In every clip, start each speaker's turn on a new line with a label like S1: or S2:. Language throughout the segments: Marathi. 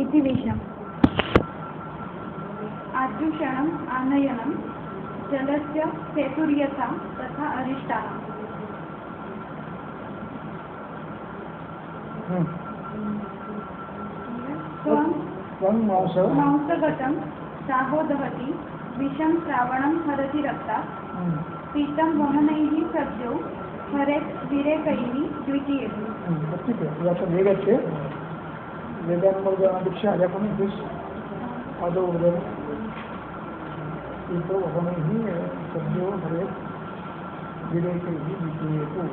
S1: इति विषम् आद्युषणम् आनयनं जलस्य सेतुर्यथा तथा अरिष्टाः। मांसगतं साहो दहति विषं श्रावणं हरति रक्तात् पीतं वमनैः सद्यो हरेत् विरेकैः द्वितीयेषु।
S2: ठीक आहे, याचा वेग आहे वेगांमध्ये जाण्यापेक्षा आल्यापण दिस आदौ वगैरे पीतं वमनैः सद्यो हरेत् विरेकैः द्वितीयेषु।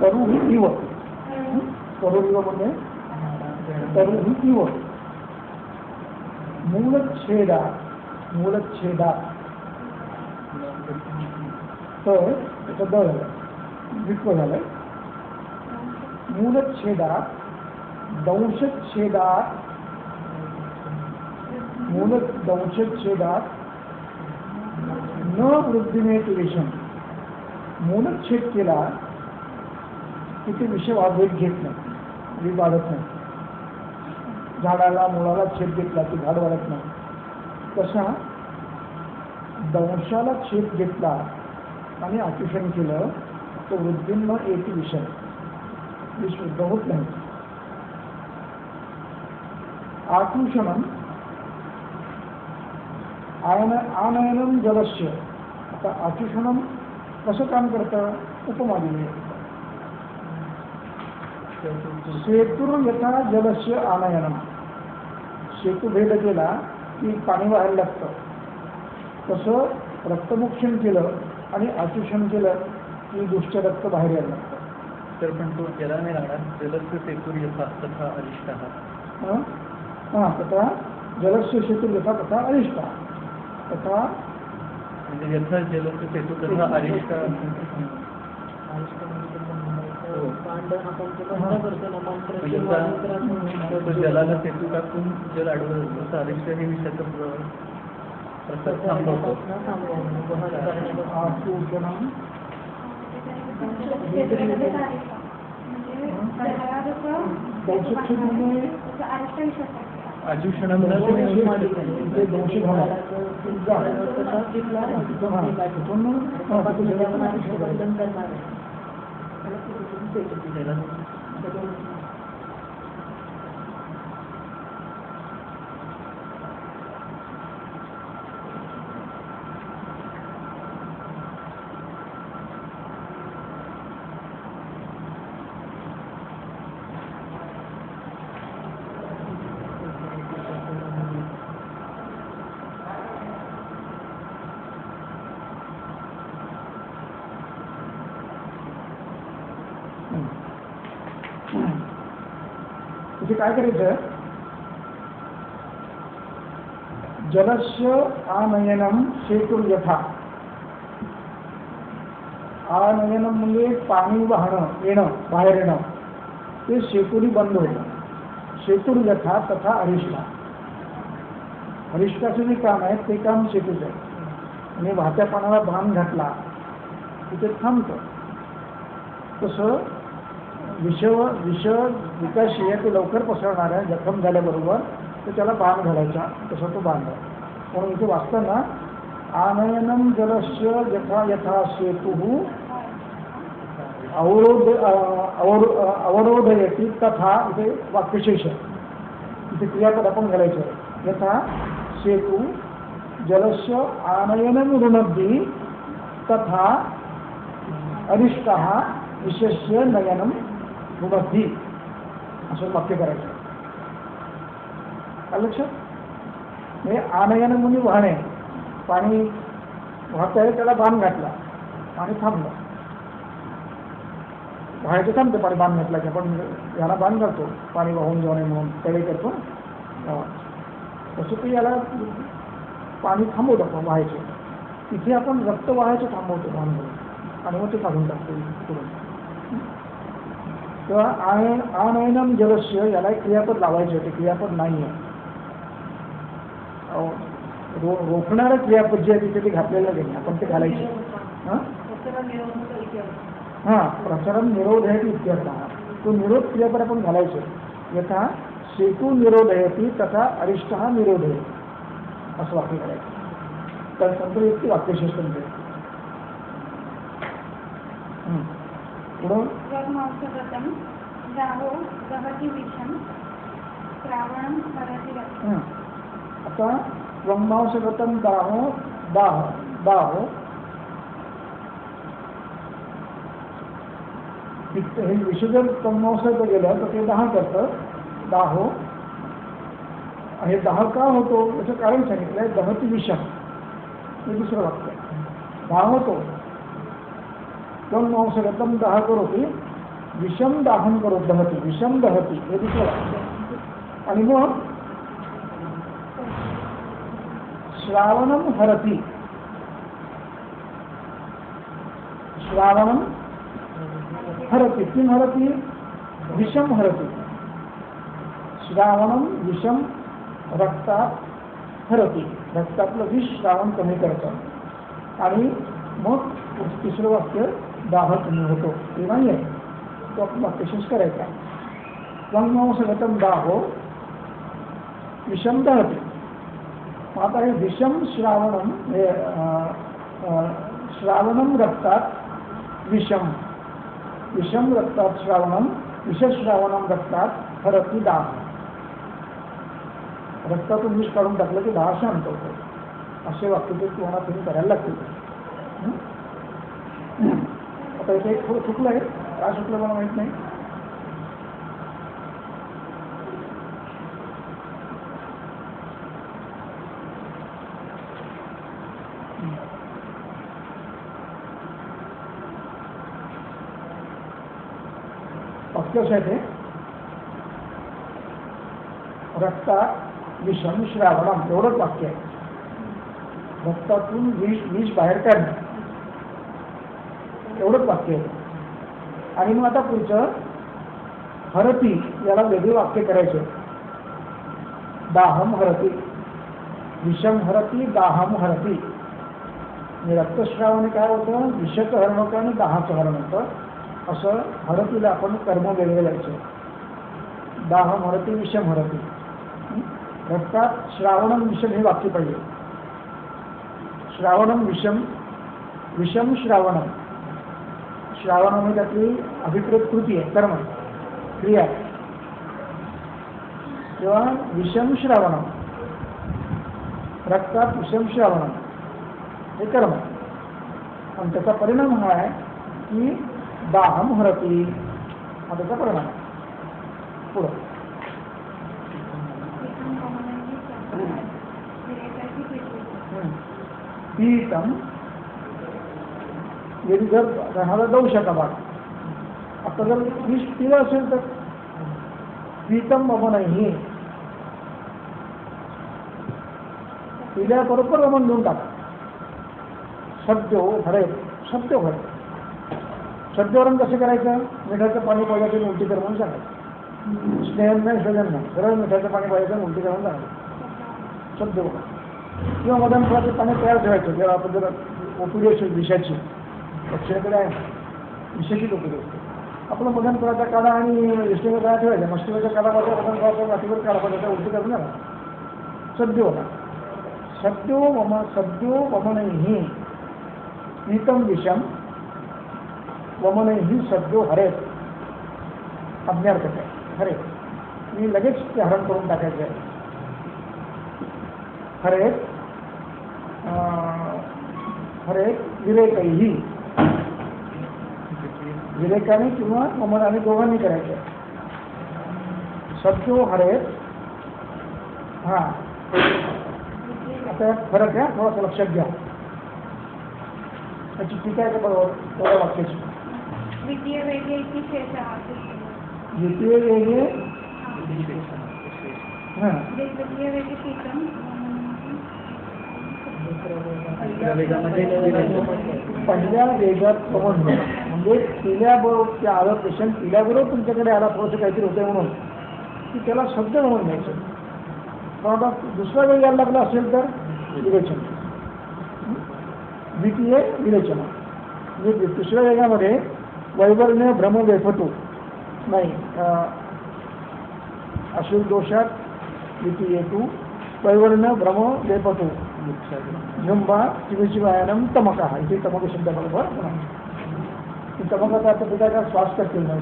S2: तरुही इव तरुईव म्हणजे तरुही इव मूलच्छेदा तर त्याचा द झाला वित्व झालाय मूलच्छेदात दंशच्छेदात न वृद्धीने विषम मूलच्छेद केला की ते विषय वेग घेत नाही, वेग वाढत नाही. झाडाला मुळाला छेद घेतला की झाड वाढत नाही. तसा दंशाला छेद घेतला आणि अतिशयन केलं तर वृद्धींना एक विषय शुद्ध होत नाही. आकृषणम आनयनम जलस्य. आता आकृषणम कसं काम करतं उपमा दिली. सेतुर यथा जलस्य आनयनम. सेतू भेद केला की पाणी व्हायला लागतं. तसं रक्तमोक्षण केलं आणि आचूषण केलं की दुष्ट रक्त बाहेर यायला लागतं.
S3: तर पण तो जला नाही लागणार. जलस्य सेतुर यथा तथा अरिष्टः.
S2: तथा जलस्य सेतुर यथा तथा अरिष्टः. तथा
S3: म्हणजे यथा जलस्य सेतु तथा अरिष्टः. जलाला सेतू टाकून जल अडवत तसं अरिष्ट हे विषयाचं प्रसार थांबवतो. आजुषणम
S2: काय करायचं. जलस्य आनयनम सेतुर यथा. आनयनम म्हणजे पाणी वाहणं येणं बाहेर येणं ते सेतुरी बंद होतं. सेतुर यथा तथा अरिष्टा. अरिष्टाचं जे काम आहे ते काम सेतूचं आहे. आणि वाहत्या पाण्याला बांध घातला की ते थांबतं. तसं विष विकाशीय ते लवकर पसरणार आहे. जखम झाल्याबरोबर तर त्याला बाण घालायचा. तसा तो बांध आहे. म्हणून इथे वाचताना आनयनम जलस्य यथा यथा सेतु अवरोधयती तथा. इथे वाक्यशेष इथे क्रियापद आपण घालायचं. यथा सेतु जलस्य आनयनम रुणद्दी तथा अरिष्टः विशेष्य नयनम रुणद्दी असं वाक्य करायचं. लक्षात. म्हणजे आनयन म्हणजे वाहणे पाणी वाहत आहे त्याला बाण घातला, पाणी थांबलं. व्हायचं थांबते पाणी बाण घातला की आपण याला बाण घालतो पाणी वाहून जाऊ नये म्हणून तळे करतो तसं ते याला पाणी थांबवतो आपण व्हायचे. तिथे आपण रक्त वाहायचं थांबवतो बाण घालून आणि मग ते काढून टाकतो पुढून. तेव्हा आनयनम जलस्य याला एक क्रियापद लावायचे होते, क्रियापद नाही आहे. रोखणारं क्रियापद जे आहे तिथे ते घातलेलं नाही, आपण ते घालायचे. हां, प्रसारण निरोधयती इत्यर्थ. तो निरोध क्रियापद आपण घालायचे. यथा सेतू निरोधयती तथा अरिष्ट निरोधय असं वाक्य करायचं. तर संतयुक्ती वाक्यशेष म्हणजे पुढं
S1: त्वग्मांसगतं दाहो दहति विषं श्रावणं हरति रक्तम्.
S2: आता त्वग्मांसगतं दाहो हे विष जर त्वग्मांसाचं गेलं तर ते दाह करतं. दाहो हे दाह का होतो याचं कारण सांगितलं आहे. दहती विषम हे दुसरं वाक्य. दाह होतो त्वग्मांसगतं दाह करोति विषम दाहन करो दहती विषम दहती हे दुसरं वाक्य. आणि मग श्रावणम हरती, श्रावणम हरती किम हरती विषम हरती. श्रावणम विषम रक्तात हरती, रक्तातलं विष श्रावण कमी करतं. आणि मग तिसरं वाक्य दाह कमी होतो ते नाही आहे, तो आपण वाक्यशेष करायचा. त्वग्मांसगतं दाहो विषम दहती. आता हे विषम श्रावणम हे श्रावणम रक्तात विषम, विषम रक्तात श्रावणम विषश्रावणम रक्तात हरती दाह. रक्तातून विष काढून टाकलं की दाह शांत होतो. असे वाक्य ते तुम्हाला तुम्ही करायला लागतील. आता इथे एक थोडं चुकलं आहे, काय चुकलं मला माहीत नाही. वाक्य आहे रक्तात विषम श्रावणम एवढंच वाक्य आहे. रक्तातून विष बाहेर काढणं एवढंच वाक्य आहे. आणि मग आता पुढचं हरती याला वेगळे वाक्य करायचे. दाहम हरती विषम हरती दाहम हरती. रक्तश्रावाने काय होतं विषाचं हरण होतं आणि दाहाचं हरण होतं. असं हरतीला आपण कर्म वेगळे जायचं. दाहम हरती विषम हरती. रक्तात श्रावणम विषम हे वाक्य पाहिजे. श्रावणम विषम विषम श्रावणम. श्रावणम ही त्यातली अभिप्रेत कृती आहे, कर्म क्रिया. तेव्हा विषम श्रावणम रक्तात विषम श्रावणम हे कर्म. आणि त्याचा परिणाम हा आहे की दाहम हरती हा त्याचा परिणाम आहे. पुढं पीतम यदि जर राहण्याला जाऊ शका बाळ. आता जर विष पिलं असेल तर पीतम वमन नाही, पिल्याबरोबर वमन देऊन टाका. सद्यो हरे सत्य भरे. सद्यवरण कसं करायचं? मिठाचं पाणी पाहिजे उलटी कर म्हणून सांगायचं. स्नेहन नाही सजन नाही, सरळ मिठाचं पाणी पाहिजे उलटी करून सांगायचं सद्यवरण. किंवा मदन फळाचं पाणी तयार ठेवायचं. जेव्हा आपण जर ओपीडी असेल विषाची, दक्षिणेकडे आहे विषयाची ओपीडी असते. आपलं मदन फळाचा काढा आणि विष्णूला तयार ठेवायचा. मस्तीचा काढा पाहिजे मदन फळाचा वाटीवर काढा पाहिजे उलटी करून ना सद्यो होता. सद्यो वमनैहि पीतम विषम वमनैहि सद्यो हरेत. अज्ञार्थ आहे हरे. मी लगेच ते हरण करून टाकायचं आहे. हरेत हरेत विरेकही, विरेकाने किंवा वमनाने दोघांनी करायचं. सद्यो हरेत. हां, आता त्यात फरक आहे, थोडासा लक्षात घ्या. त्याची टीका आहे का बरोबर थोड्या वाक्याची.
S1: द्वितीय वेगे इति शेषः.
S2: द्वितीय वेगे हां
S1: द्वितीय वेगे शीतम.
S3: दुसऱ्या वेगामध्ये
S2: पहिल्या वेगात पवन म्हणजे पिल्याबरोबर ते आलं पेशंट पिल्याबरोबर तुमच्याकडे आला थोडंसं काहीतरी होतंय म्हणून की त्याला शब्द म्हणून घ्यायचं. पण दुसरा वेग यायला लागला असेल तर विवेचन. द्वितीय विवेचन म्हणजे दुसऱ्या वेगामध्ये वैवर्ण्य भ्रम वेफटू नाही अशुभ दोषात द्वितीयेतू वैवर्ण्य भ्रम वेपटू झुंबा शिवशिवायनम तमका. इथे तमक शब्द बरोबर तमकाचा अर्थ पिता श्वास करतील नाही.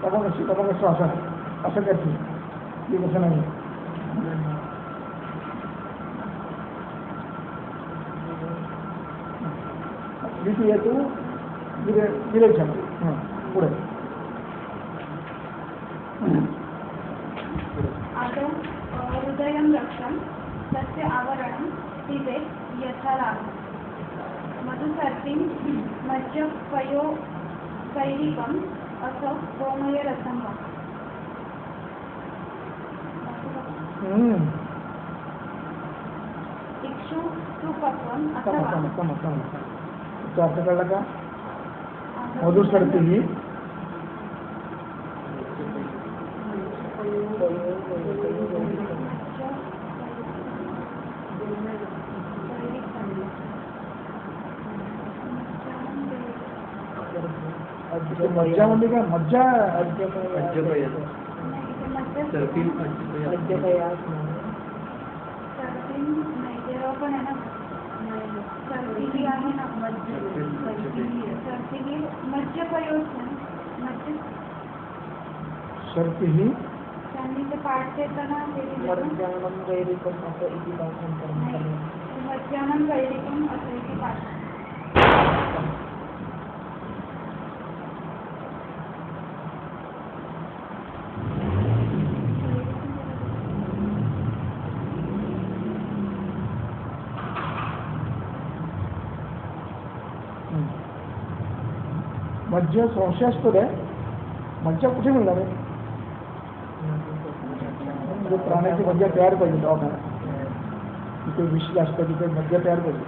S2: तमक श्वास असं करतील की कसं नाही. द्वितीयेतू विरेचन. पुढे
S1: आदौ हृदयं रक्षं तस्य आवरणं पिबेत् यथा लाभः. मधुसर्पिं मज्जपयो कैरिकम् अथवा गोमयरसं वा. इक्षु सुपक्वम् अथवा
S2: अर्थ कळला का. मधुसर्पी ही मज्जा म्हणजे काय मज्जा
S1: पण आहे ना सर्पिली आहे ना सर्पिली मज्जपयोजन
S2: सर्पी ही
S1: त्यांनी ते पाठ देताना मज्जानं गैरिकम असं इथे पाठ.
S2: मज्जा संशयास्पद आहे. मज्जा कुठे मिळणार आहे. म्हणजे प्राण्याची मज्जा तयार पाहिजे दवाखान्यात. तिथे विष जास्त तिथे मज्जा तयार पाहिजे.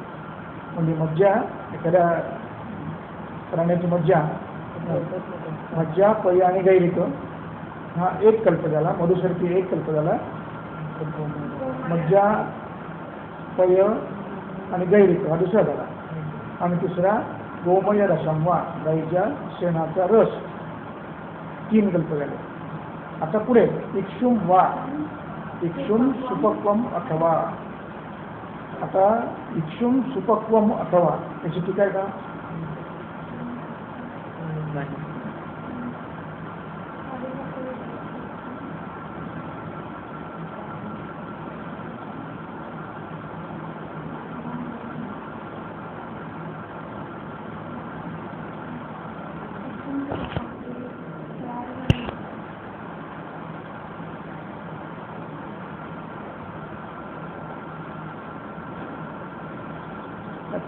S2: म्हणजे मज्जा एखाद्या प्राण्याची मज्जा पय आणि गैरिक हा एक कल्प झाला. मधुसर्पी एक कल्प झाला. मज्जा पय आणि गैरिक हा दुसरा झाला. आणि तिसरा गोमय रसम वा गाईच्या शेणाचा रस. 3 कल्प झाले. आता पुढे इक्षुम वा इक्षुम सुपक्वम अथवा. आता इक्षुम सुपक्वम अथवा याची टीका आहे का.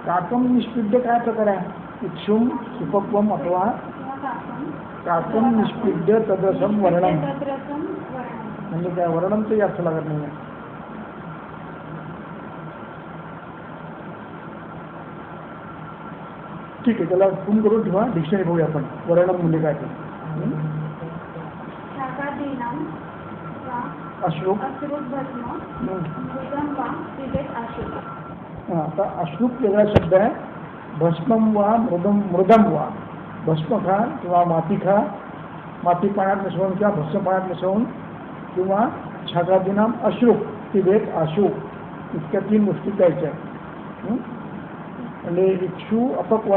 S2: काकम निष्पिड्य काय प्रकार आहे. इक्षुम सुपक्वम अथवा काकम निष्पिड्य तदसम वर्णम म्हणजे काय वर्णम तर जास्त लागत नाही. ठीक आहे त्याला फोन करून ठेवा. डिक्शनरी बघूया आपण वर्णम म्हणजे काय ते. अश्रूप आता अश्रूप वेगळा शब्द आहे. भस्मम वा मृदम वा. भस्म खा किंवा माती खा. माती पाण्यात मिसळून किंवा भस्म पाण्यात मिसळून किंवा छागादीनाम अश्रूप पिबेत आशू इतक्या 3 गोष्टी प्यायच्या. म्हणजे इक्षू अपक्व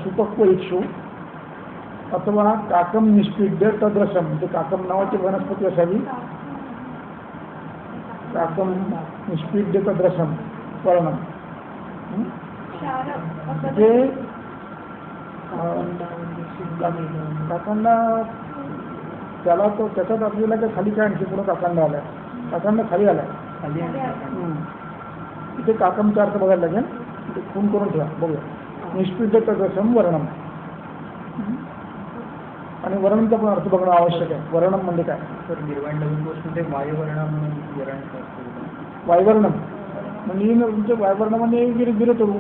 S2: सुपक्व इक्षू अथवा काकम निष्पिड्य तद्रसम म्हणजे काकम नावाची वनस्पती असावी. काकम निष्पिड्य तद्रसम वर्णम म्हणजे काकांना त्याला तो त्याच्यात आपल्याला काय खाली काय आणखी पुढे काकांना आलाय. काकांना खाली आलाय.
S3: खाली आहे.
S2: इथे काकमचा अर्थ बघायला लागेल. इथे खून करून ठेवा बघूया. निष्पिंडकदशम वर्णम. आणि वर्णमचा पण अर्थ बघणं आवश्यक आहे. वर्णम म्हणजे काय?
S3: तर निर्वाण लघुकोशमध्ये वायुवर्ण म्हणून वर्ण असतो.
S2: वायवर्णम म्हणजे तुमचे वायवर्ण म्हणजे गिरतरू.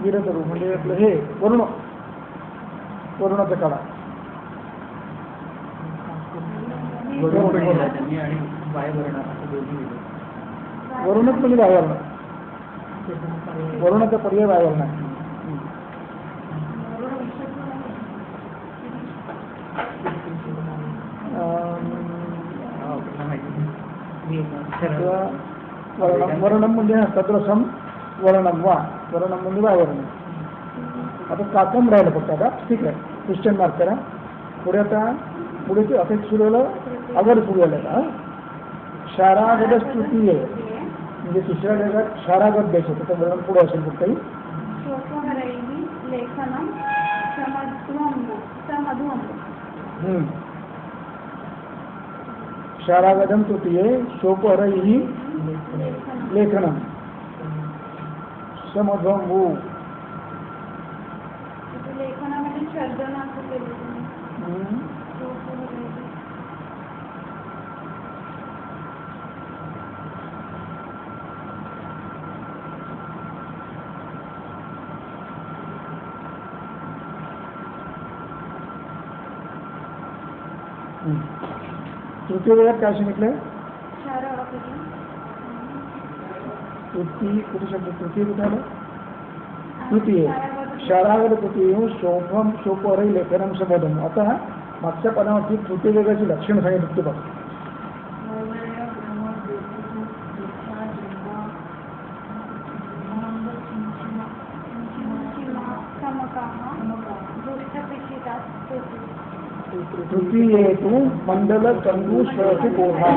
S2: गिरतरू म्हणजे आपलं हे वर्ण, वरुणाचा काळा.
S3: वरुण पण लिहिला त्यांनी आणि वायुवर्ण असं दोन्ही लिहिलं.
S2: वरुणच म्हणजे वायवर्ण. वरुणाचा पर्याय वायवर्ण आहे. वर्णम म्हणजे सदृशम वर्णम वा. वर्णम म्हणजे वायवर्ण. आता काकम राहिलं फक्त. आता ठीक आहे, क्वेश्चन मार्क करा. पुढे आता पुढे ते अपेक्ष सुरू झालं, अगर सुरू झालं का. शारागत स्तुती आहे म्हणजे तिसऱ्या जगात शारागत द्यायचं. त्याचं वर्णन पुढे असेल फक्त काही.
S1: लेखनम
S2: शारागतम तृतीये शोकहरैः लेखनम समध्वंभू.
S1: लेखनामध्ये सर्जन असं केलं तुम्ही.
S2: तृतीय वेळात काय सांगितलंय? तृतीय कुठे शब्द? तृतीय कुठे आलं? तृतीय शारागत तृतीय शोभम शोकहरैः लेखनम समध्वम. आता मागच्या पदावरती तृतीय वेगाची लक्षण सांगितलं ते बघ. तृतीये तु मंडल चंदू शरति गोहा.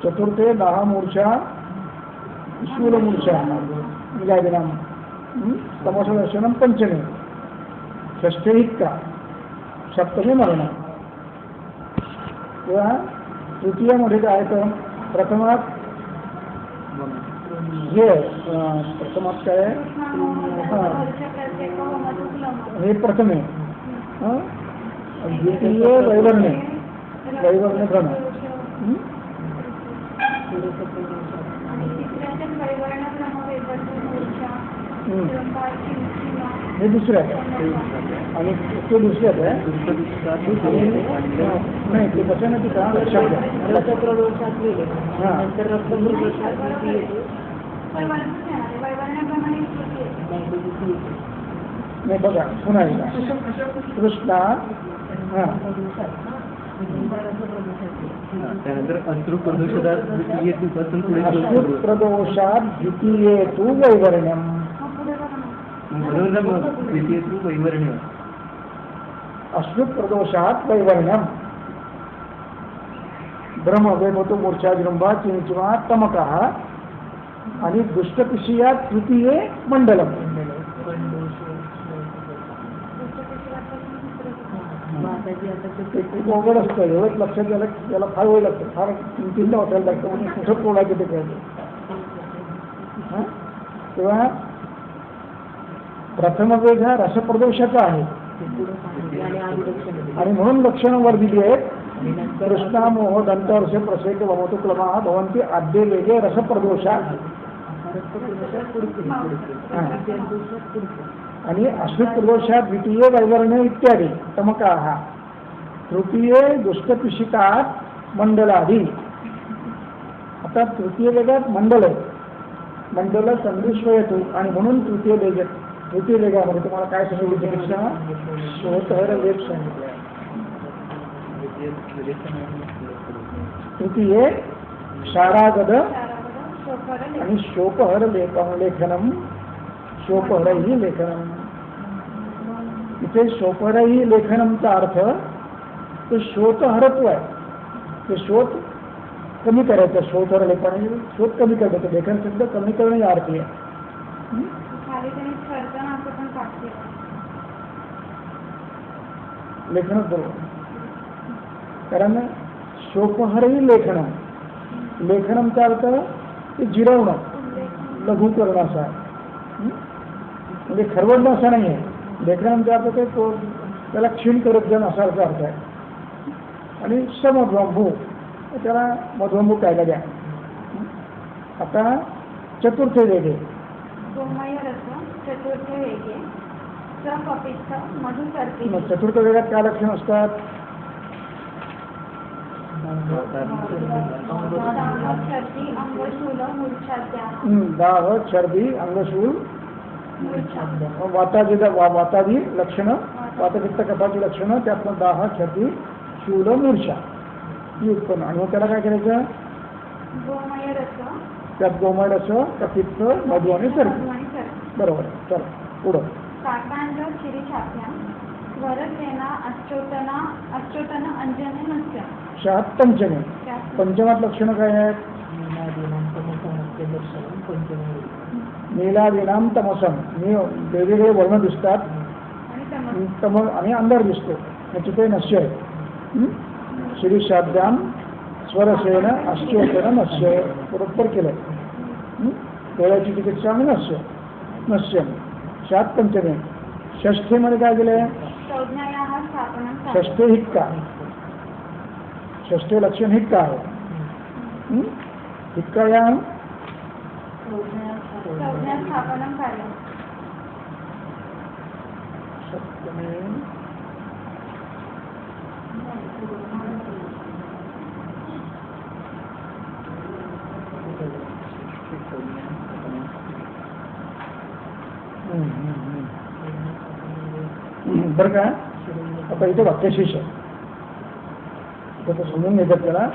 S2: चतुर्थे 10 मूर्छा शूलमूर्छा विजादिनाम. तमसदर्शनम पंचमे. षष्ठे इतका. सप्तमी मरण. तेव्हा तृतीयामध्ये काय तर प्रथमात हे प्रथमात काय आहे? हे प्रथमे. द्वितीय वैवर्ण्य. वैवर्ण्य भ्रम. हे दुसरं आहे आणि ते दुसऱ्यात आहे. नाही ते कसं नाही तिथं लक्षात घ्या. नाही बघा पुन्हा एकदा. कृष्णा
S3: त्यानंतर अश्रुप्रदोषात
S2: द्वितीये तु वैवर्ण्यम.
S3: द्वितीय तु वैवर्ण्य.
S2: अश्रुप्रदोषात वैवर्ण्यम. ब्रह्म वैभवतो मूर्छा जृंभा चिंचुमा तमकः. आणि दुष्टपिशीयात तृतीये मंडलम. खूप अवघड असतं. एवढंच लक्षात घ्यायला त्याला फार वेळ लागतो. फार चिंता वाटायला लागतं. म्हणजे कुठं तोडायचं ते कळतं. तेव्हा प्रथम वेग हा रसप्रदोषाचा आहे आणि म्हणून लक्षणं वर दिली आहेत. कृष्णा मोह दंतवर्ष प्रसेक वमतु क्लमा भवंती आद्य वेगे रसप्रदोषा. आणि अश्रुप्रदोषात द्वितीय वैवर्ण्य इत्यादी तमकाः. तृतीय दुष्टपिशिकात मंडलादी. आता तृतीय वेगात मंडल आहे. मंडल संदुष्वयतो आणि म्हणून तृतीय वेगामध्ये तुम्हाला काय सांगितलं? पेक्षा शोधहर लेप सांगितलं. तृतीय शारागद आणि शोकहर लेखनम. शोकहरही लेखनम. इथे शोकहरही लेखनमचा अर्थ तो शोकहरत्व आहे. ते शोध कमी करायचं. शोधहर लेखन शोध कमी करायचं. लेखन शब्द कमी करणे या अर्थी आहे. लेखनच बरोबर. कारण शोकहरही लेखनं, लेखनमचा अर्थ ते जिरवणं, लघु करणं असा आहे. म्हणजे खरवडणं असं नाही आहे. लेखनांचा अर्थ ते त्याला क्षीण करत जाणं असा अर्थ आहे. आणि समध्वंभू, त्याला मध्वंभू कायला द्या. आता चतुर्थ वेगे,
S1: गोमय रस चतुर्थ वेगे सपपित्त मधुसर्पी.
S2: मग चतुर्थ वेगात काय लक्षण असतात?
S1: सर्दी अंगशूल मूर्छाद्या.
S2: दाह, छर्दी, अंगशूल, वातादी लक्षणं, वातपित्त कफाची लक्षणं, त्यातनं दाह, छर्दी, शूल, मूर्छा ही उत्पन्न. आणि मग त्याला काय करायचं?
S1: गोमय रस
S2: त्यात गोमय रस, कपित्त, मधु आणि सर्दी. बरोबर. चला पुढं.
S1: काकांड शिरीछाप्या स्वरसेना अच्योतन अंजने नस्य.
S2: शात पंचमे. पंचमात लक्षणं काय आहेत? नीलादीनाम तमसम. वेगवेगळे वर्ण दिसतात, आणि अंधार दिसतो, याची ते नश्य आहे. शिरीषाभ्याम स्वरसेन अश्चोतन नश्य. बरोबर केलं. डोळ्याची चिकित्सा आणि नश्य, नश्य. शात पंचमे. षष्ठीमध्ये काय केलंय?
S1: संज्ञायाः स्थापनं.
S2: षष्ठे हिक्का. षष्ठे लक्षण हिक्का आहे. हिक्कायां
S1: संज्ञा स्थापनं कार्यम्.
S2: सप्तमे बरं का. आता इथे वाक्यशेष आहे, तर समजून घेतात त्याला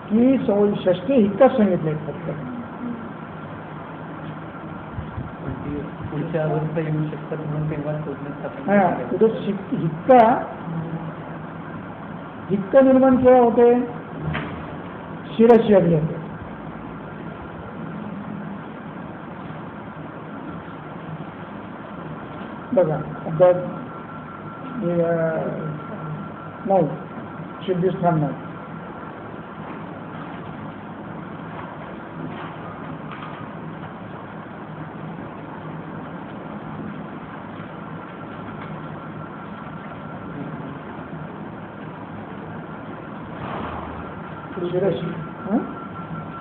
S2: की षष्ठी हिक्काच सांगितले फक्त.
S3: पुढच्या अवस्था येऊ शकतात म्हणून तेव्हा शोधण्यात.
S2: हा, तिथे हिक्का निर्माण केव्हा होते? शिरशी आली होते. बघा आता 9 सिद्धिस्थान 9.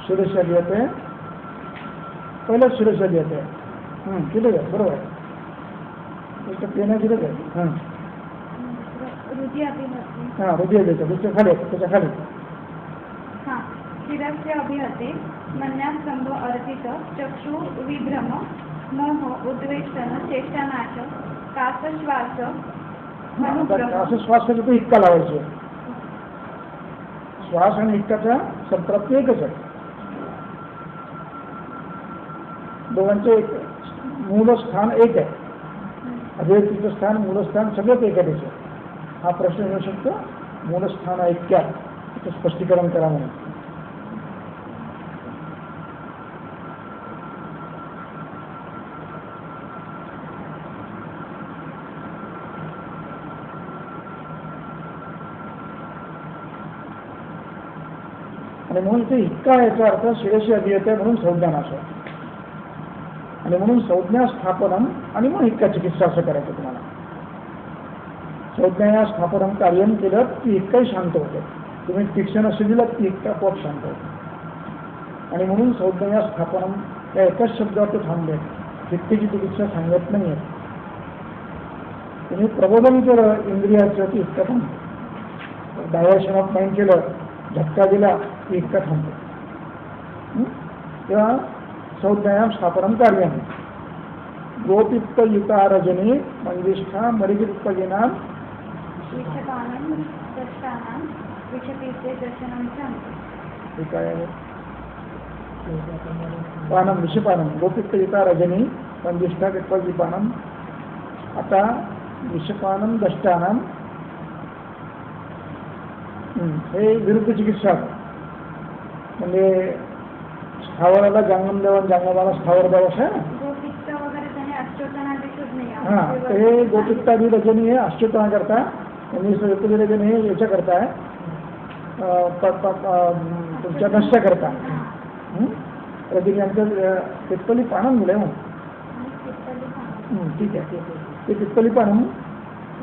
S2: शिरशी आली होते. पहिल्याच शिरशी आली होते. किती आहे? बरोबर आहे. पेना किती आहे?
S1: रुची अभिहते.
S2: हां, हृदय देतं त्याच्या खाली, त्याच्या खाली.
S1: हां, शिरस्य अभिहते मन्यास्तंभ अर्पित चक्षु विभ्रम मोह उद्वेष्टन चेष्टानाश कासश्वास
S2: असं श्वासाचं तो हिक्का लावायचे. श्वास आणि हिक्काचा संप्राप्ती एकच आहे. दोघांचे एक मूलस्थान एक आहे. अभिव्यक्तीचं स्थान, मूलस्थान सगळंच एक आहे. त्याचं हा प्रश्न येऊ शकतो, मूलस्थान ऐक्या त्याचं स्पष्टीकरण करा म्हणून. आणि म्हणून ते हिक्का याचा अर्थ शिरशी अभियते म्हणून संज्ञानाश आहे. आणि म्हणून संज्ञा स्थापनम आणि मग हिक्का चिकित्सा असं करायचं तुम्हाला. संज्ञा स्थापनम कार्यम केलं की हिक्काही शांत होते. तुम्ही तीक्ष्ण असे दिलं की हिक्का आपोआप शांत होते. आणि म्हणून संज्ञा स्थापनम या एकाच शब्दावर ते थांबले. हिक्केची चिकित्सा सांगत नाही आहे. तुम्ही प्रबोधन केलं इंद्रियाचं की हिक्का थांबतो. डायव्हर्शन ऑफ माइंड केलं, झटका दिला की हिक्का थांबतो. तेव्हा संज्ञायां स्थापनम कार्याने गोपित्त युता रजनी मंदिष्ठा मरिगित्पगिनां
S1: विषपानं दर्शनां विषपीते दर्शनं च.
S2: काय आहे? पानम विषपानम गोपित्त युता रजनी मंदिष्ठा विपगिपानम. आता विषपानम दष्टानाम हे विरुद्ध चिकित्सा. म्हणजे स्थावराला जांगम देवा, जांगमाला स्थावर द्यावं असं आहे ना.
S1: गोपित्त वगैरे त्याने अच्युतनादी शोध नाही.
S2: हां, तर हे गोपित्तादी रजनी हे अच्युतना करता यांनी ऋतुविरजन हे याच्या करता आहे तुमच्या नष्ट करता रजनीयांचं पित्तली पानं मुले हो ठीक आहे ते पित्तली पानं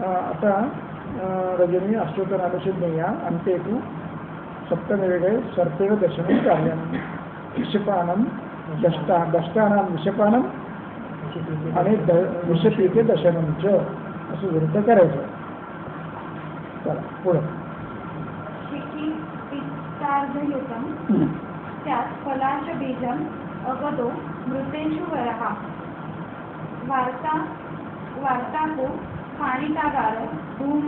S2: आता रजनी अष्टोत्तर अनुषेधनीया अंते तु सप्तमेवेगे सर्पेण दशनं कार्यं विषपानं दष्टानां विषपानं आणि विषपीके दशनं च असं वृत्त करायचं. चला पुढे
S1: शिखिपित्तार्धयुतं त्यात पलाशबीजम् अगदो मृतेषु वरः वार्ताको हानिकागार धूम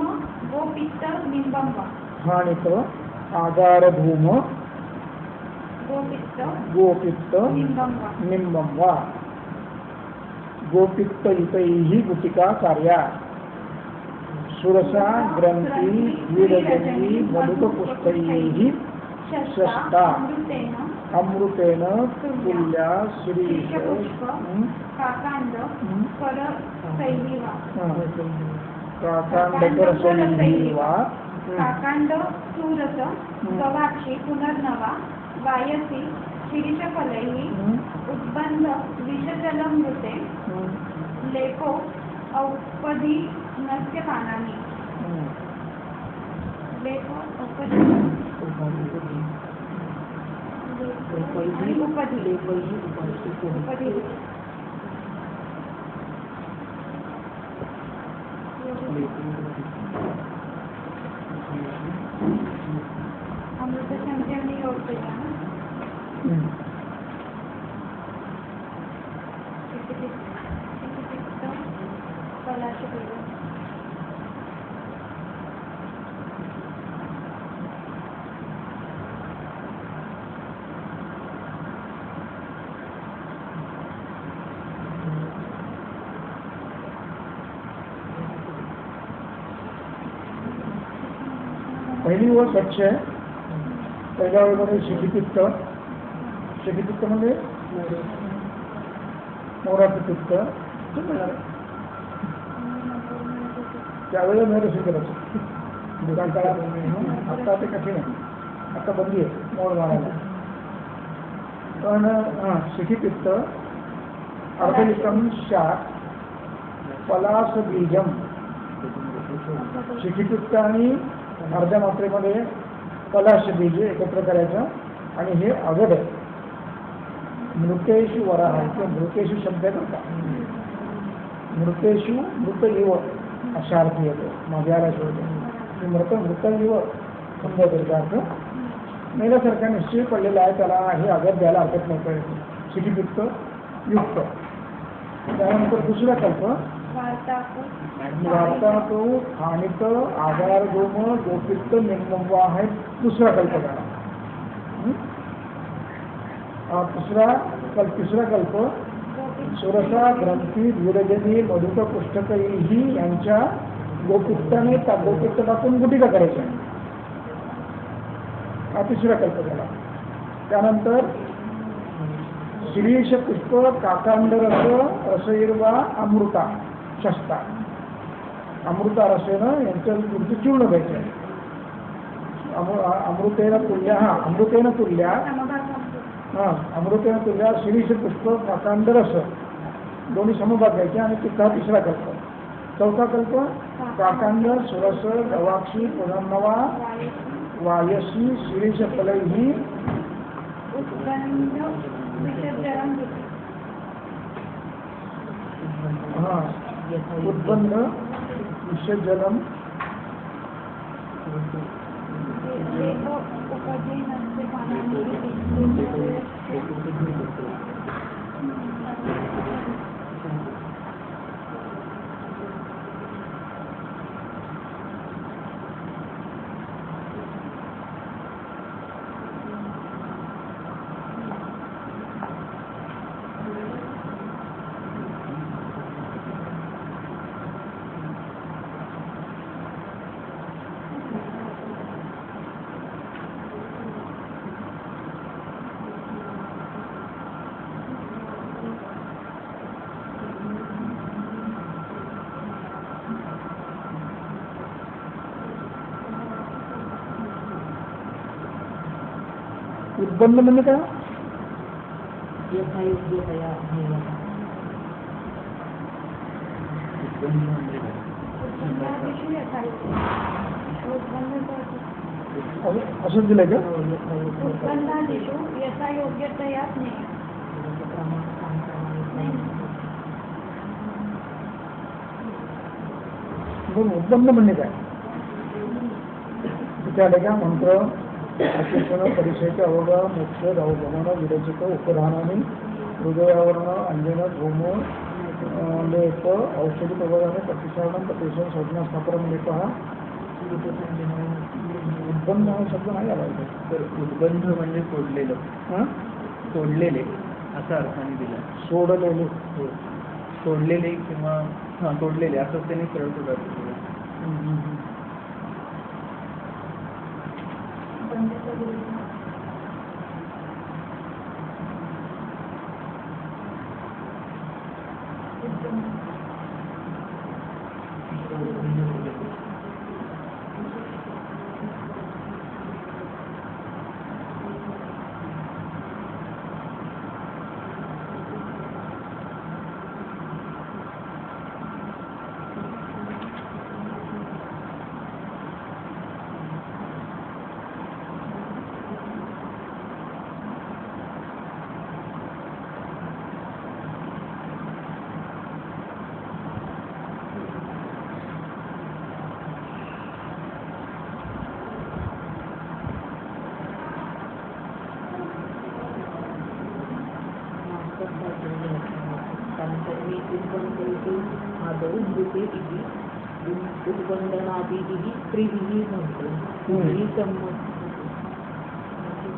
S1: गोपित्त निंबम वा
S2: हानिक आगार धूम गोपित्त निंबम वा गोपित्त इतैः गुटिका कार्या सुरसा ग्रंथी विरजनी मधुकपुष्पैः षष्टा अमृतेन तुल्या श्रीश काकांडकरसैः वा
S1: काकांड सूरस गवाक्षी पुनर्नवा वायसी शिरीषफलैः उद्बंध विषजलमृते लेपो औपदी नस्य पानानि लेपो औपदी उपदी अमृत संजीवनी होते ना
S2: पहिली ओळ स्वच्छ आहे. पहिल्या ओळीमध्ये शिखिपित्त म्हणजे मोराचं पित्त त्यावेळेला नाही रसी करायचं दुकान काळात आता ते कठीण आहे. आता बंदी आहे मोड मारायला. पण शिखिपित्त अर्धलिकम शाक पलास बीजम शिखिपित्त आणि अर्ध्या मात्रेमध्ये पलाश बीज एकत्र करायचं आणि हे अगद आहे. मृतेषु वराह किंवा मृतेषु शब्द करता मृतेषु मृत इव अशा अर्थ येतो माझ्याला शोधतो मृत इव समजा त्याचा अर्थ मेल्यासारखा निश्चय पडलेला आहे त्याला हे अगद द्यायला हरकत नाही पाहिजे. शिखिपित्त युक्त. त्यानंतर दुसरा कल्प वार्ताको हानिक आगार गोम गोपित्त निंबवा है दुसरा कल्प झाला. तिसरा कल्प सुरसा ग्रंथी विरजनी मधुक पुष्टकही यांच्या गोपित्ताने गोपित्त टाकून गुटिका करायच्या. हा तिसरा कल्प झाला. त्यानंतर शिरीष पुष्प काकांड रस रसईर्वा अमृता शस्ता अमृता रसेनं यांचं तुमचं चूर्ण घ्यायचं आहे. अमृतेन तुल्या शिरीष पुष्प काकांड रस दोन्ही समभाग घ्यायचे आणि तिसरा कल्प. चौथा कल्प काकांड सुरस गवाक्षी पुनर्नवा वायसी शिरीष फलैः उद्बंध विषजलम उद्बंध म्हणजे काय?
S1: यथायोग्यतया
S3: उद्बंध म्हणजे काय?
S1: उत्पन्नादिषु यथायोग्य उत्पन्नाचा
S2: असं दिलंय का?
S1: उत्पन्नादिषु यथायोग्यतया ज्ञेय.
S2: पण उद्बंध म्हणजे काय? तिथे आले का मंत्र अशिक्षण परिचयचे अवघा मोक्ष धावगमन विरचित उपधानाने हृदयावरण अंजन धूम लेप औषधी प्रबोधाने प्रतिसारण प्रतिषण संज्ञा स्थापन लेप हा उद्बंध हा शब्द नाही आला इथे.
S3: तर उद्बंध म्हणजे सोडलेलं,
S2: हां
S3: सोडलेले असा अर्थाने दिला.
S2: सोडलेले
S3: हो, सोडलेले किंवा हां सोडलेले असं त्यांनी सरळ सुद्धा दिलं.
S1: बंधचा विरुद्ध.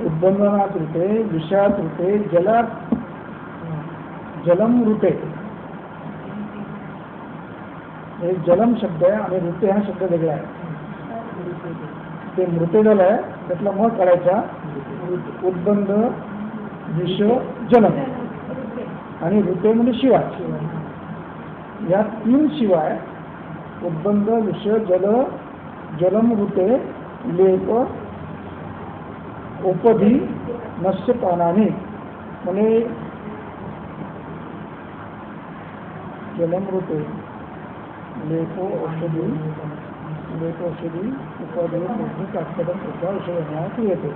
S2: उद्बंधनात ऋते विषयात ऋते जलात जलम ऋते. हे जलम शब्द आहे आणि ऋते हा शब्द वेगळा आहे. ते मृतेजल आहे त्यातला मग काढायचा उद्बंध विष जलम आणि ऋते म्हणजे शिवाय. या तीन शिवाय उद्बंध विष जल जलम ऋते लेप उपधी नस्य पानाने म्हणजे जलम ऋते लेपो औषधी उपाधी मोठी काटकटक सुद्धा औषधात येते.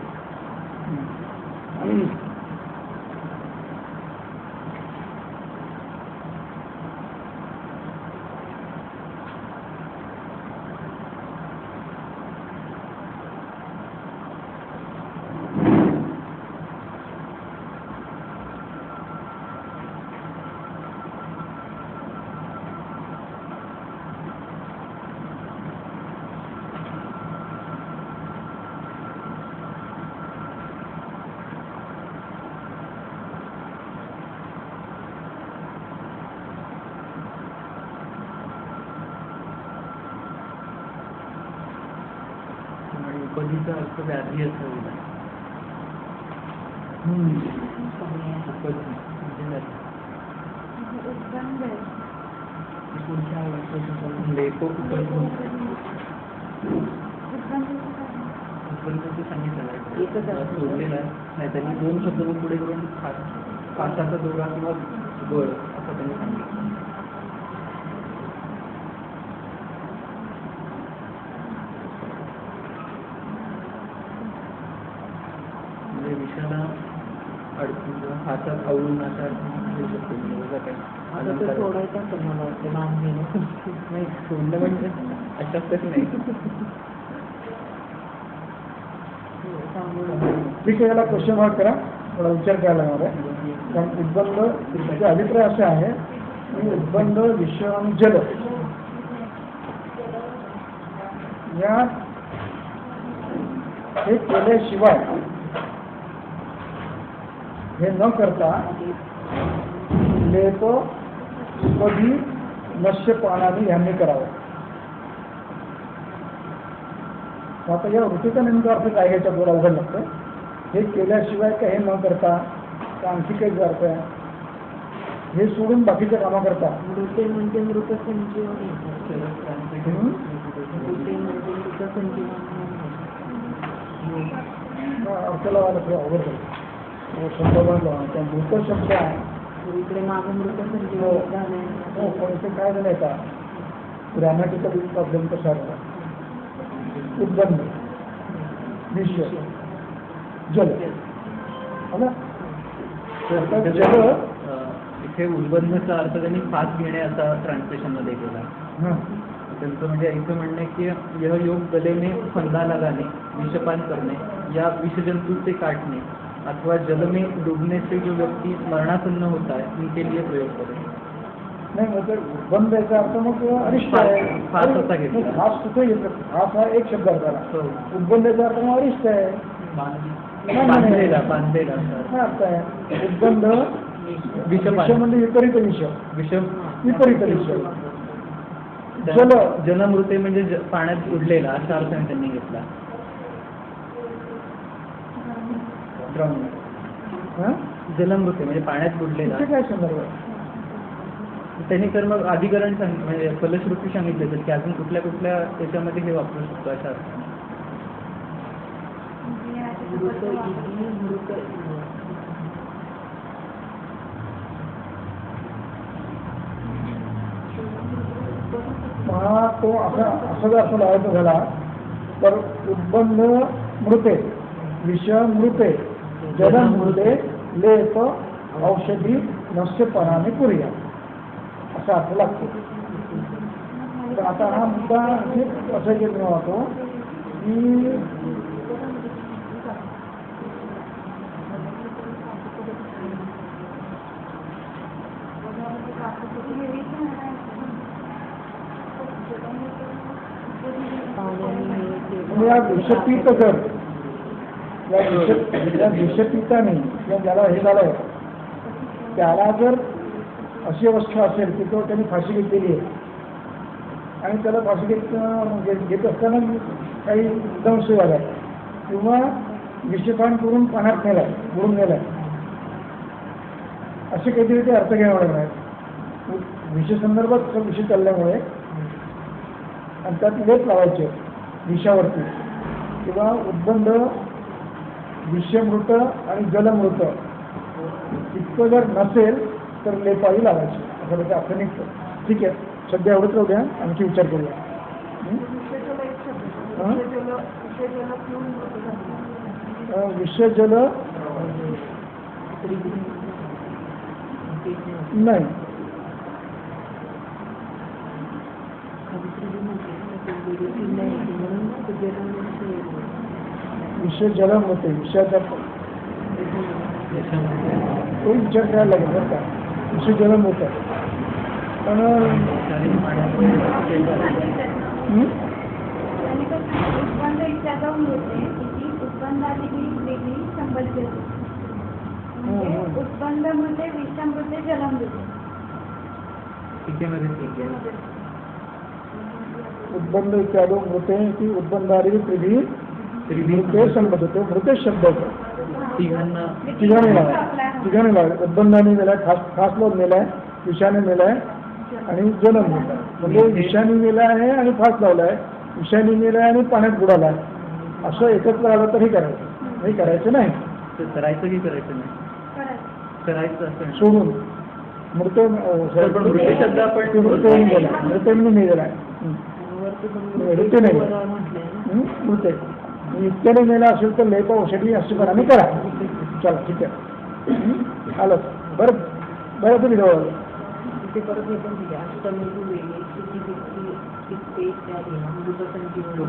S2: आणि
S3: उपधीचा अर्थ व्याधी असावी नाही. उपधी म्हणजे व्याधी.
S1: उत्पन्न आहे.
S3: पुढच्या वर्षाचं लेखो उपधी उपधीचं सांगितलं आहे सोडलेलं आहे. नाही त्यांनी दोन शब्द पुढे करून फासाचा दोरा किंवा गळ असं त्यांनी सांगितलं. विषयाला अडचण किंवा हातात आवडून अशा अडचणी घेऊ शकतो.
S1: सोडायचा तर मला वाटतं नाम घेणं
S3: नाही सोडलं म्हणजे अशाच नाही.
S2: ठीक आहे, याला क्वेश्चन मार्क करा, थोडा विचार करायला लागणार आहे. कारण उद्बंध त्याचे अभिप्राय असे आहे की उद्बंध विष आणि जल या हे केल्याशिवाय हे न करता लेप उपधी नश्य पानाने ह्यांनी करावं. आता या ऋतूचा नेमका अर्थ काय घ्यायचा थोडा अवघड लागतं. हे केल्याशिवाय का हे न करता का आणखी काही अर्थ आहे हे सोडून बाकीच्या कामं करता.
S1: मृते म्हणजे मृत संजीवनी. मृते म्हणजे मृत संजीवनी.
S2: वाचायला वाला थोडं अवघड झालं शब्द बनलो त्या मृत शब्द आहे
S1: इकडे मागं मृत
S2: हो
S1: संजीवनी झालंय.
S2: हो पण इथे काय झालंय का ग्रॅमॅटिकल प्रॉब्लेम कसा झाला उद्बंध विषय जल हो ना
S3: तर
S2: आता
S3: इथे
S2: जल
S3: इथे उद्बंधचा अर्थ त्यांनी फास घेणे असा ट्रान्सलेशनमध्ये केला.
S2: हां
S3: त्यांचं म्हणजे इथं म्हणणं आहे की यह योग गले में फंदा लगाने, विषपान करणे या विषजंतु से काटने अथवा जल में डूबने से जो व्यक्ति मरणासन्न होता है उनके लिए प्रयोग करें.
S2: नाही म्हणजे उद्बंध याचा अर्थ मग अरिष्ट आहे
S3: फास असा घेतला.
S2: नाही, फास कुठे येतो फास हा एक शब्द झाला
S3: हो.
S2: उद्बंध याचा अर्थ मग अरिष्ट आहे
S3: बांधलेला बांधलेला
S2: हा अर्थ आहे उद्बंध
S3: विषपान.
S2: विष म्हणजे विपरीत विष
S3: विष
S2: विपरीत विष
S3: जल जलमृते म्हणजे पाण्यात बुडलेला असा अर्थाने त्यांनी घेतला.
S2: हां
S3: जलमृते म्हणजे पाण्यात बुडलेला.
S2: इथे काय संदर्भ आहे
S3: त्यांनी तर मग अधिकरण म्हणजे फलश्रुती सांगितले तर की अजून कुठल्या कुठल्या त्याच्यामध्ये हे वापरू शकतो अशा अर्थाने.
S2: हा तो असा जर असं लावायचा झाला तर उद्बंध मृते विष मृते जल मृते लेप औषधी नस्यपणाने पुरिया असा अर्थ लागतो. तर आता हा मुद्दा असं घेत राहतो की या विषपीत जर या विषपिताने किंवा ज्याला हे झालंय त्याला जर अशी अवस्था असेल की तो त्यांनी फाशी घेतलेली आहे आणि त्याला फाशी घेत असताना काही दंश झाला किंवा विषपान करून पाण्यात नेलाय बुडून गेलाय असे काहीतरी ते अर्थ घ्यावे लागणार आहेत. विषसंदर्भात विषय चालल्यामुळे आणि त्यात लेप लावायचे विषावरती किंवा उद्बंध विषमृत आणि जलमृत इतकं जर नसेल तर लेपाही लावायची असं त्याचा अर्थ निघतो. ठीक आहे सध्या एवढंच राहू द्या आणखी विचार करूया. विषजल नाही विषय जलम होते विषयाचा तो विचार करायला लागेल बरं का विषय जलम होतं पण
S1: उत्पन्न इच्छाचा होते की उत्पन्नाची वेगळी संबंध उत्पन्नामध्ये विषामध्ये जलमृते
S2: उद्बंध इत्यादो मृते की उद्बंधारी पृथ्वी मृते संबंध होते मृतेश शब्द होतो. ठिकाणी लागला उद्बंधाने नेलाय खास लोक नेलाय विषाने नेलाय आणि जलम नेलाय म्हणजे विषाने नेला आहे आणि फास लावलाय विषाने नेलाय आणि पाण्यात बुडालाय असं एकत्र आलं तर हे करायचं हे करायचं नाही.
S3: करायचं की करायचं नाही करायचं असं
S2: सोडून मृत
S3: शब्द आपण
S2: मृतेने गेला मृतेने नाही गेलाय ऋते नाही मृते इतक्याने नेला असेल तर लेप औषधी अशुपणाने करा. चला ठीक आहे आलं बरं बरं तुम्ही जवळ
S1: ते परत हे पण दिले अष्टमेधू वेगळे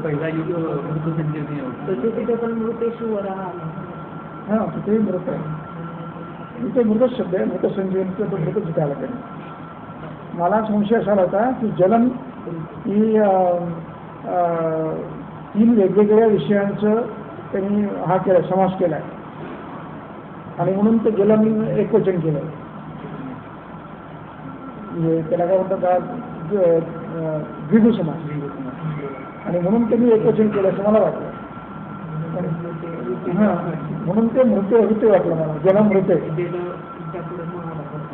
S3: पहिला युग मृतसंजीवनी
S1: तसे तिथे पण मृतेश्वर आला.
S2: हां तिथेही मृत आहे इथे मृत शब्द आहे मृत संजीवनीचं तो मृत तिथे आला त्याने. मला संशय असा होता की जलम ही 3 वेगवेगळ्या विषयांचं त्यांनी हा केला समास केला आहे आणि म्हणून ते जलम एकवचन केलं म्हणजे त्याला काय म्हणतात द्विगु समास आणि म्हणून त्यांनी एकवचन केलं असं मला वाटलं. हां म्हणून ते मृत्य हृत्य वाटलं मला जलम मृत्य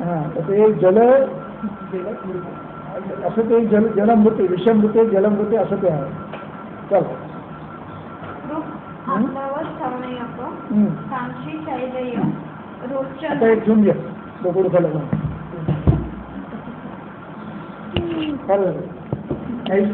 S2: हां तर ते जल असं ते जलमृत्य विषमृत्य जलमृत्य असं ते आहे. चल
S1: आपल्यावर प्राणयक
S2: हम्म.
S1: कांशी शैलय
S2: आता
S1: रोचन
S2: एक घेऊन घ्या डोकं दुखायला जाऊन काय झालं? काहीच